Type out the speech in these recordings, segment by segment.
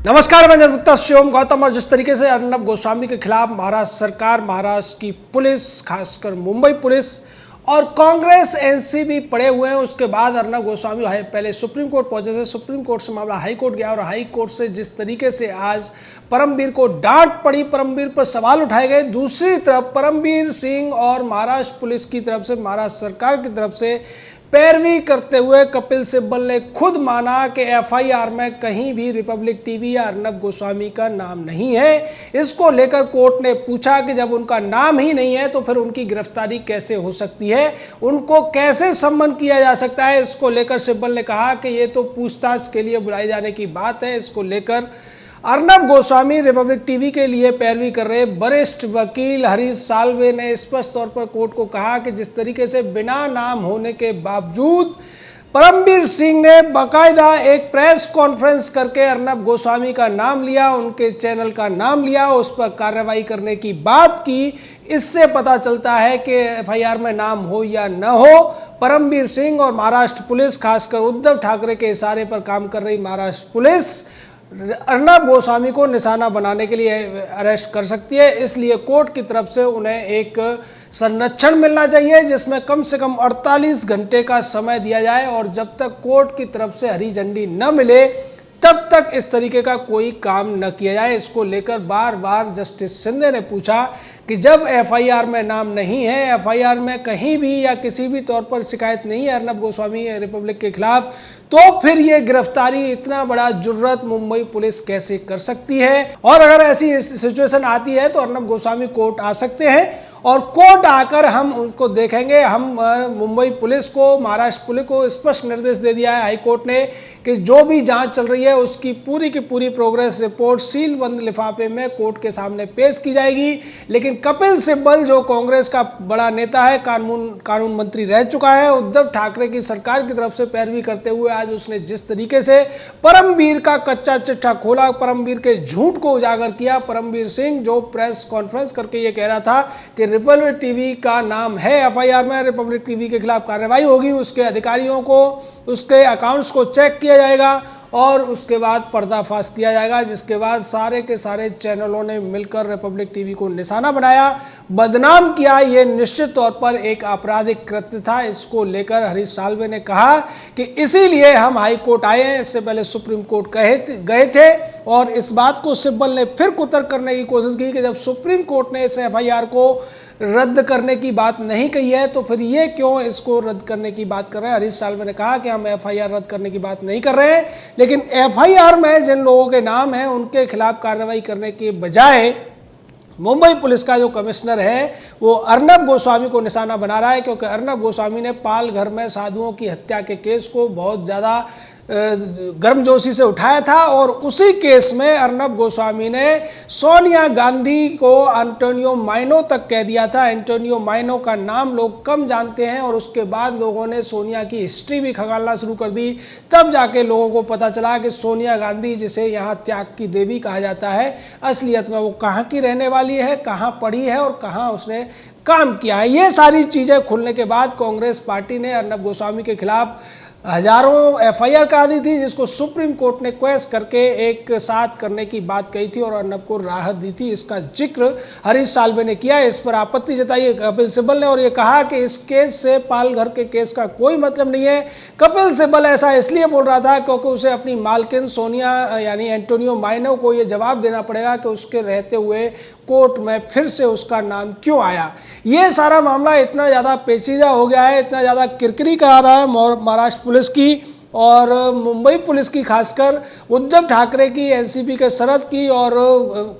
नमस्कार, मैं जनमुक्ता शिवम गौतम। और जिस तरीके से अर्नब गोस्वामी के खिलाफ महाराष्ट्र सरकार, महाराष्ट्र की पुलिस, खासकर मुंबई पुलिस और कांग्रेस एनसीबी पड़े हुए हैं, उसके बाद अर्नब गोस्वामी पहले सुप्रीम कोर्ट पहुंचे थे। सुप्रीम कोर्ट से मामला हाई कोर्ट गया और हाई कोर्ट से जिस तरीके से आज परमबीर को डांट पड़ी, परमबीर पर सवाल उठाए गए। दूसरी तरफ परमबीर सिंह और महाराष्ट्र पुलिस की तरफ से, महाराष्ट्र सरकार की तरफ से पैरवी करते हुए कपिल सिब्बल ने खुद माना कि एफआईआर में कहीं भी रिपब्लिक टीवी या अर्नब गोस्वामी का नाम नहीं है। इसको लेकर कोर्ट ने पूछा कि जब उनका नाम ही नहीं है तो फिर उनकी गिरफ्तारी कैसे हो सकती है, उनको कैसे सम्मन किया जा सकता है। इसको लेकर सिब्बल ने कहा कि ये तो पूछताछ के लिए बुलाई जाने की बात है। इसको लेकर अर्नब गोस्वामी रिपब्लिक टीवी के लिए पैरवी कर रहे वरिष्ठ वकील हरीश साल्वे ने स्पष्ट तौर पर कोर्ट को कहा कि जिस तरीके से बिना नाम होने के बावजूद परमबीर सिंह ने बाकायदा एक प्रेस कॉन्फ्रेंस करके अर्नब गोस्वामी का नाम लिया, उनके चैनल का नाम लिया, उस पर कार्रवाई करने की बात की। इससे पता चलता है कि एफआईआर में नाम हो या न हो, परमबीर सिंह और महाराष्ट्र पुलिस, खासकर उद्धव ठाकरे के इशारे पर काम कर रही महाराष्ट्र पुलिस अर्नब गोस्वामी को निशाना बनाने के लिए अरेस्ट कर सकती है। इसलिए कोर्ट की तरफ से उन्हें एक संरक्षण मिलना चाहिए जिसमें कम से कम 48 घंटे का समय दिया जाए, और जब तक कोर्ट की तरफ से हरी झंडी न मिले तब तक इस तरीके का कोई काम न किया जाए। इसको लेकर बार बार जस्टिस शिंदे ने पूछा कि जब एफआईआर में नाम नहीं है, एफआईआर में कहीं भी या किसी भी तौर पर शिकायत नहीं है अर्नब गोस्वामी रिपब्लिक के खिलाफ, तो फिर ये गिरफ्तारी, इतना बड़ा जुर्रत मुंबई पुलिस कैसे कर सकती है। और अगर ऐसी सिचुएशन आती है तो अर्नब गोस्वामी कोर्ट आ सकते हैं और कोर्ट आकर हम उनको देखेंगे। हम मुंबई पुलिस को, महाराष्ट्र पुलिस को स्पष्ट निर्देश दे दिया है हाई कोर्ट ने कि जो भी जांच चल रही है उसकी पूरी की पूरी प्रोग्रेस रिपोर्ट सील बंद लिफाफे में कोर्ट के सामने पेश की जाएगी। लेकिन कपिल सिब्बल, जो कांग्रेस का बड़ा नेता है, कानून मंत्री रह चुका है, उद्धव ठाकरे की सरकार की तरफ से पैरवी करते हुए आज उसने जिस तरीके से परमबीर का कच्चा चिट्ठा खोला, परमबीर के झूठ को उजागर किया। परमबीर सिंह जो प्रेस कॉन्फ्रेंस करके ये कह रहा था कि रिपब्लिक टीवी का नाम है एफआईआर में, रिपब्लिक टीवी के खिलाफ कार्रवाई होगी, उसके अधिकारियों को, उसके अकाउंट्स को चेक किया जाएगा और उसके बाद पर्दाफाश किया जाएगा, जिसके बाद सारे के सारे चैनलों ने मिलकर रिपब्लिक टीवी को निशाना बनाया, बदनाम किया। ये निश्चित तौर पर एक आपराधिक कृत्य था। इसको लेकर हरीश साल्वे ने कहा कि इसीलिए हम हाई कोर्ट आए हैं, इससे पहले सुप्रीम कोर्ट गए थे। और इस बात को सिब्बल ने फिर कुतर करने की कोशिश की कि जब सुप्रीम कोर्ट ने इस एफआईआर को रद्द करने की बात नहीं कही है तो फिर ये क्यों इसको रद्द करने की बात कर रहे हैं। हरीश साल्वे ने कहा कि हम एफआईआर रद्द करने की बात नहीं कर रहे हैं, लेकिन एफआईआर में जिन लोगों के नाम हैं उनके खिलाफ कार्रवाई करने के बजाय मुंबई पुलिस का जो कमिश्नर है वो अर्नब गोस्वामी को निशाना बना रहा है, क्योंकि अर्नब गोस्वामी ने पालघर में साधुओं की हत्या के केस को बहुत ज़्यादा गर्मजोशी से उठाया था। और उसी केस में अर्नब गोस्वामी ने सोनिया गांधी को एंटोनियो माइनो तक कह दिया था। एंटोनियो माइनो का नाम लोग कम जानते हैं और उसके बाद लोगों ने सोनिया की हिस्ट्री भी खंगालना शुरू कर दी। तब जाके लोगों को पता चला कि सोनिया गांधी, जिसे यहाँ त्याग की देवी कहा जाता है, असलियत में वो कहाँ की रहने वाली है, कहाँ पढ़ी है और कहाँ उसने काम किया है। ये सारी चीज़ें खुलने के बाद कांग्रेस पार्टी ने अर्नब गोस्वामी के खिलाफ हजारों एफआईआर करा दी थी, जिसको सुप्रीम कोर्ट ने क्वेश करके एक साथ करने की बात कही थी और अर्नब को राहत दी थी। इसका जिक्र हरीश साल्वे ने किया, इस पर आपत्ति जताई कपिल सिब्बल ने और ये कहा कि इस केस से पालघर के केस का कोई मतलब नहीं है। कपिल सिब्बल ऐसा इसलिए बोल रहा था क्योंकि उसे अपनी मालकिन सोनिया यानी एंटोनियो माइनो को ये जवाब देना पड़ेगा कि उसके रहते हुए कोर्ट में फिर से उसका नाम क्यों आया। ये सारा मामला इतना ज़्यादा पेचीदा हो गया है, इतना ज़्यादा किरकिरी करा रहा है महाराष्ट्र पुलिस की और मुंबई पुलिस की, खासकर उद्धव ठाकरे की, एनसीपी के शरद की और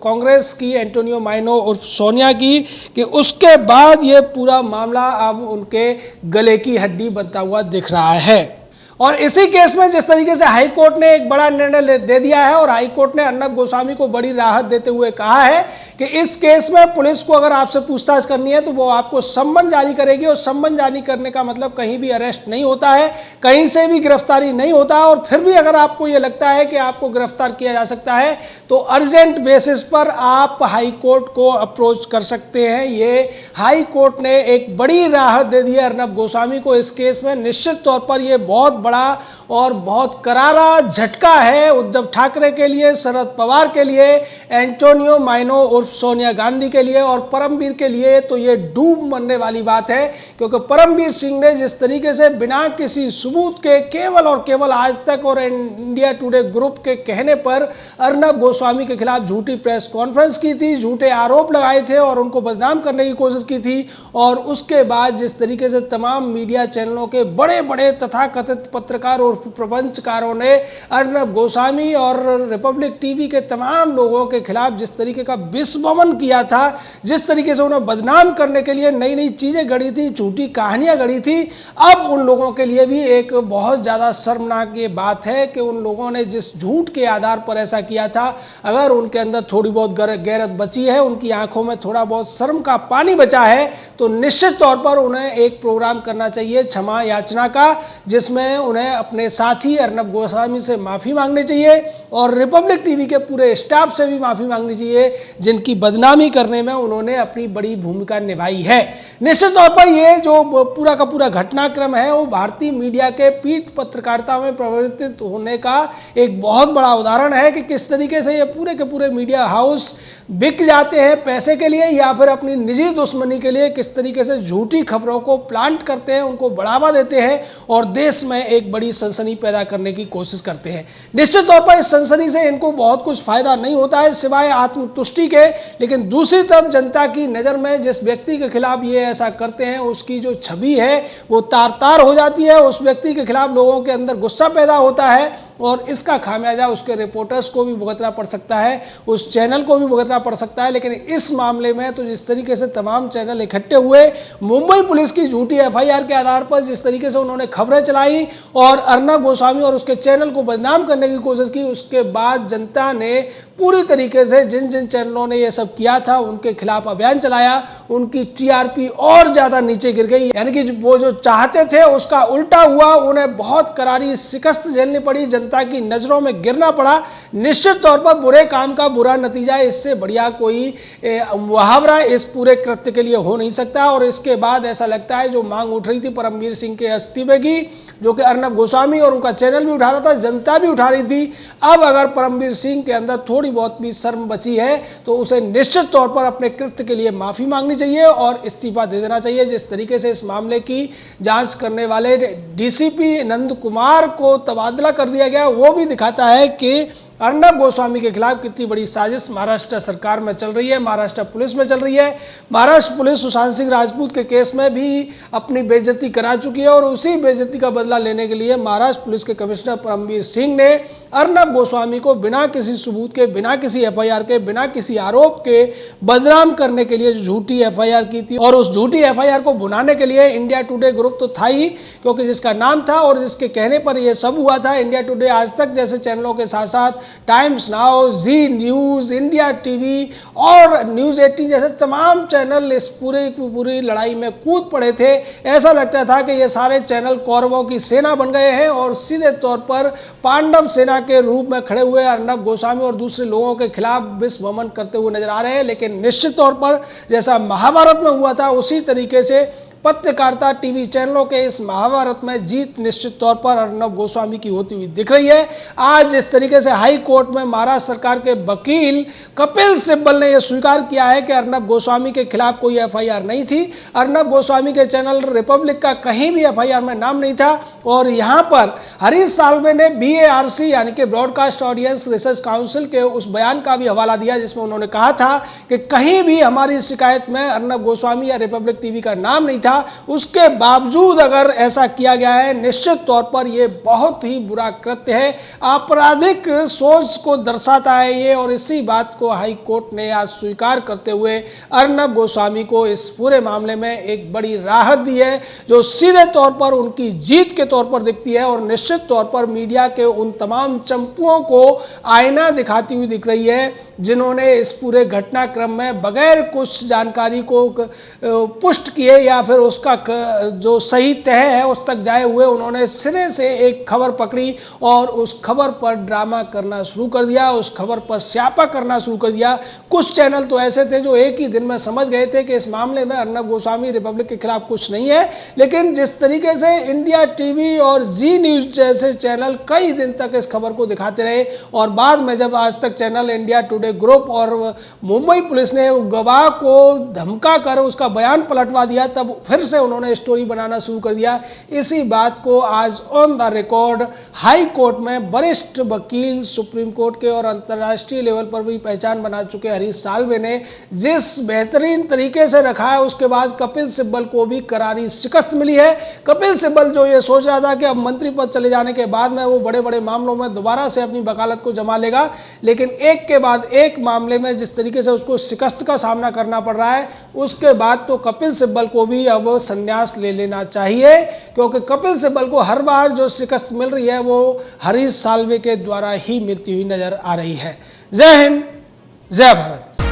कांग्रेस की एंटोनियो माइनो और सोनिया की, कि उसके बाद ये पूरा मामला अब उनके गले की हड्डी बनता हुआ दिख रहा है। और इसी केस में जिस तरीके से हाई कोर्ट ने एक बड़ा निर्णय दे दिया है और हाई कोर्ट ने अर्नब गोस्वामी को बड़ी राहत देते हुए कहा है कि इस केस में पुलिस को अगर आपसे पूछताछ करनी है तो वो आपको सम्मन जारी करेगी, और सम्मन जारी करने का मतलब कहीं भी अरेस्ट नहीं होता है, कहीं से भी गिरफ्तारी नहीं होता है। और फिर भी अगर आपको ये लगता है कि आपको गिरफ्तार किया जा सकता है तो अर्जेंट बेसिस पर आप हाई कोर्ट को अप्रोच कर सकते हैं। ये हाई कोर्ट ने एक बड़ी राहत दे दी है अर्नब गोस्वामी को इस केस में। निश्चित तौर पर यह बहुत बड़ा और बहुत करारा झटका है उद्धव ठाकरे के लिए, शरद पवार के लिए, एंटोनियो माइनो उर्फ सोनिया गांधी के लिए और परमवीर के लिए तो ये डूब मरने वाली बात है। क्योंकि परमवीर सिंह ने जिस तरीके से बिना किसी सबूत के केवल और केवल आज तक और इंडिया टुडे ग्रुप के कहने पर अर्नब गोस्वामी के खिलाफ झूठी प्रेस कॉन्फ्रेंस की थी, झूठे आरोप लगाए थे और उनको बदनाम करने की कोशिश की थी। और उसके बाद जिस तरीके से तमाम मीडिया चैनलों के बड़े बड़े तथाकथित पत्रकार और प्रपंचकारों ने अर्नब गोस्वामी और रिपब्लिक टीवी के तमाम लोगों के खिलाफ जिस तरीके का विस्मरण किया था, जिस तरीके से उन्हें बदनाम करने के लिए नई नई चीजें गढ़ी थी, झूठी कहानियां गढ़ी थी, अब उन लोगों के लिए भी एक बहुत ज्यादा शर्मनाक ये बात है कि उन लोगों ने जिस झूठ के आधार पर ऐसा किया था, अगर उनके अंदर थोड़ी बहुत गैरत बची है, उनकी आंखों में थोड़ा बहुत शर्म का पानी बचा है, तो निश्चित तौर पर उन्हें एक प्रोग्राम करना चाहिए क्षमा याचना का, जिसमें उन्हें अपने साथी अर्नब गोस्वामी से माफी मांगनी चाहिए और रिपब्लिक टीवी के पूरे स्टाफ से भी माफी मांगनी चाहिए जिनकी बदनामी करने में उन्होंने अपनी बड़ी भूमिका निभाई है। निश्चित तौर पर ये जो पूरा का पूरा घटनाक्रम है वो भारतीय मीडिया के पीठ पत्रकारिता में प्रवर्तित होने का एक बहुत बड़ा उदाहरण है कि किस तरीके से ये पूरे के पूरे मीडिया हाउस बिक जाते हैं पैसे के लिए या फिर अपनी निजी दुश्मनी के लिए, किस तरीके से झूठी खबरों को प्लांट करते हैं, उनको बढ़ावा देते हैं और देश में एक बड़ी सनसनी पैदा करने की कोशिश करते हैं। निश्चित तौर पर इस सनसनी से इनको बहुत कुछ फायदा नहीं होता है सिवाय आत्मतुष्टि के, लेकिन दूसरी तरफ जनता की नज़र में जिस व्यक्ति के खिलाफ ये ऐसा करते हैं उसकी जो छवि है वो तार तार हो जाती है, उस व्यक्ति के खिलाफ लोगों के अंदर गुस्सा पैदा होता है और इसका खामियाजा उसके रिपोर्टर्स को भी भुगतना पड़ सकता है, उस चैनल को भी भुगतना पड़ सकता है। लेकिन इस मामले में तो जिस तरीके से तमाम चैनल इकट्ठे हुए, मुंबई पुलिस की झूठी एफआईआर के आधार पर जिस तरीके से उन्होंने खबरें चलाई और अर्नब गोस्वामी और उसके चैनल को बदनाम करने की कोशिश की, उसके बाद जनता ने पूरी तरीके से जिन जिन चैनलों ने ये सब किया था उनके खिलाफ अभियान चलाया, उनकी टीआरपी और ज़्यादा नीचे गिर गई, यानी कि वो जो चाहते थे उसका उल्टा हुआ, उन्हें बहुत करारी शिकस्त झेलनी पड़ी, जनता की नज़रों में गिरना पड़ा। निश्चित तौर पर बुरे काम का बुरा नतीजा, इससे बढ़िया कोई मुहावरा इस पूरे कृत्य के लिए हो नहीं सकता। और इसके बाद ऐसा लगता है जो मांग उठ रही थी परमवीर सिंह के इस्तीफे की, जो कि अर्नब गोस्वामी और उनका चैनल भी उठा रहा था, जनता भी उठा रही थी, अब अगर परमवीर सिंह के अंदर थोड़ी बहुत भी शर्म बची है तो उसे निश्चित तौर पर अपने कृत्य के लिए माफी मांगनी चाहिए और इस्तीफा दे देना चाहिए। जिस तरीके से इस मामले की जांच करने वाले डीसीपी नंद कुमार को तबादला कर दिया गया, वो भी दिखाता है कि अर्नब गोस्वामी के खिलाफ कितनी बड़ी साजिश महाराष्ट्र सरकार में चल रही है, महाराष्ट्र पुलिस में चल रही है। महाराष्ट्र पुलिस सुशांत सिंह राजपूत के केस में भी अपनी बेइज्जती करा चुकी है और उसी बेइज्जती का बदला लेने के लिए महाराष्ट्र पुलिस के कमिश्नर परमवीर सिंह ने अर्नब गोस्वामी को बिना किसी सबूत के, बिना किसी एफआईआर के, बिना किसी आरोप के बदनाम करने के लिए झूठी एफआईआर की थी। और उस झूठी एफआईआर को भुनाने के लिए इंडिया टुडे ग्रुप तो था ही, क्योंकि जिसका नाम था और जिसके कहने पर यह सब हुआ था। इंडिया टुडे, आज तक जैसे चैनलों के साथ साथ टाइम्स नाउ, जी न्यूज़, इंडिया टीवी और न्यूज़ 18 जैसे तमाम चैनल इस पूरी लड़ाई में कूद पड़े थे। ऐसा लगता था कि ये सारे चैनल कौरवों की सेना बन गए हैं और सीधे तौर पर पांडव सेना के रूप में खड़े हुए अर्नब गोस्वामी और दूसरे लोगों के खिलाफ विस्मरण करते हुए नजर आ रहे हैं। लेकिन निश्चित तौर पर जैसा महाभारत में हुआ था उसी तरीके से पत्रकारिता टीवी चैनलों के इस महाभारत में जीत निश्चित तौर पर अर्नब गोस्वामी की होती हुई दिख रही है। आज जिस तरीके से हाई कोर्ट में महाराष्ट्र सरकार के वकील कपिल सिब्बल ने यह स्वीकार किया है कि अर्नब गोस्वामी के खिलाफ कोई एफआईआर नहीं थी, अर्नब गोस्वामी के चैनल रिपब्लिक का कहीं भी एफआईआर में नाम नहीं था। और यहाँ पर हरीश साल्वे ने BARC यानी कि ब्रॉडकास्ट ऑडियंस रिसर्च काउंसिल के उस बयान का भी हवाला दिया जिसमें उन्होंने कहा था कि कहीं भी हमारी शिकायत में अर्नब गोस्वामी या रिपब्लिक टीवी का नाम नहीं था। उसके बावजूद अगर ऐसा किया गया है, निश्चित तौर पर यह बहुत ही बुरा कृत्य है, आपराधिक सोच को दर्शाता है ये। और इसी बात को हाई कोर्ट ने आज स्वीकार करते हुए अर्नब गोस्वामी को इस पूरे मामले में एक बड़ी राहत दी है, जो सीधे तौर पर उनकी जीत के तौर पर दिखती है और निश्चित तौर पर मीडिया के उन तमाम चंपुओं को आईना दिखाती हुई दिख रही है जिन्होंने इस पूरे घटनाक्रम में बगैर कुछ जानकारी को पुष्ट किए या फिर फिर उसका जो सही तह है उस तक जाए हुए उन्होंने सिरे से एक खबर पकड़ी और उस खबर पर ड्रामा करना शुरू कर दिया, उस खबर पर स्यापा करना शुरू कर दिया। कुछ चैनल तो ऐसे थे जो एक ही दिन में समझ गए थे कि इस मामले में अर्नब गोस्वामी रिपब्लिक के खिलाफ कुछ नहीं है, लेकिन जिस तरीके से इंडिया टीवी और जी न्यूज जैसे चैनल कई दिन तक इस खबर को दिखाते रहे और बाद में जब आज तक चैनल इंडिया टुडे ग्रुप और मुंबई पुलिस ने गवाह को धमका कर उसका बयान पलटवा दिया, तब फिर से उन्होंने स्टोरी बनाना शुरू कर दिया। इसी बात को आज on the record high court में वरिष्ठ वकील, सुप्रीम कोर्ट के और अंतर्राष्ट्रीय लेवल पर भी पहचान बना चुके हरीश साल्वे ने जिस बेहतरीन तरीके से रखा है, उसके बाद कपिल सिब्बल को भी करारी शिकस्त मिली है। कपिल सिब्बल जो ये सोच रहा था कि अब मंत्री पद चले जाने के बाद में वो बड़े बड़े मामलों में दोबारा से अपनी वकालत को जमा लेगा, लेकिन एक के बाद एक मामले में जिस तरीके से उसको शिकस्त का सामना करना पड़ रहा है, उसके बाद तो कपिल सिब्बल को भी अब संन्यास ले लेना चाहिए, क्योंकि कपिल सिब्बल को हर बार जो शिकस्त मिल रही है वो हरीश साल्वे के द्वारा ही मिलती हुई नजर आ रही है। जय हिंद, जय भारत।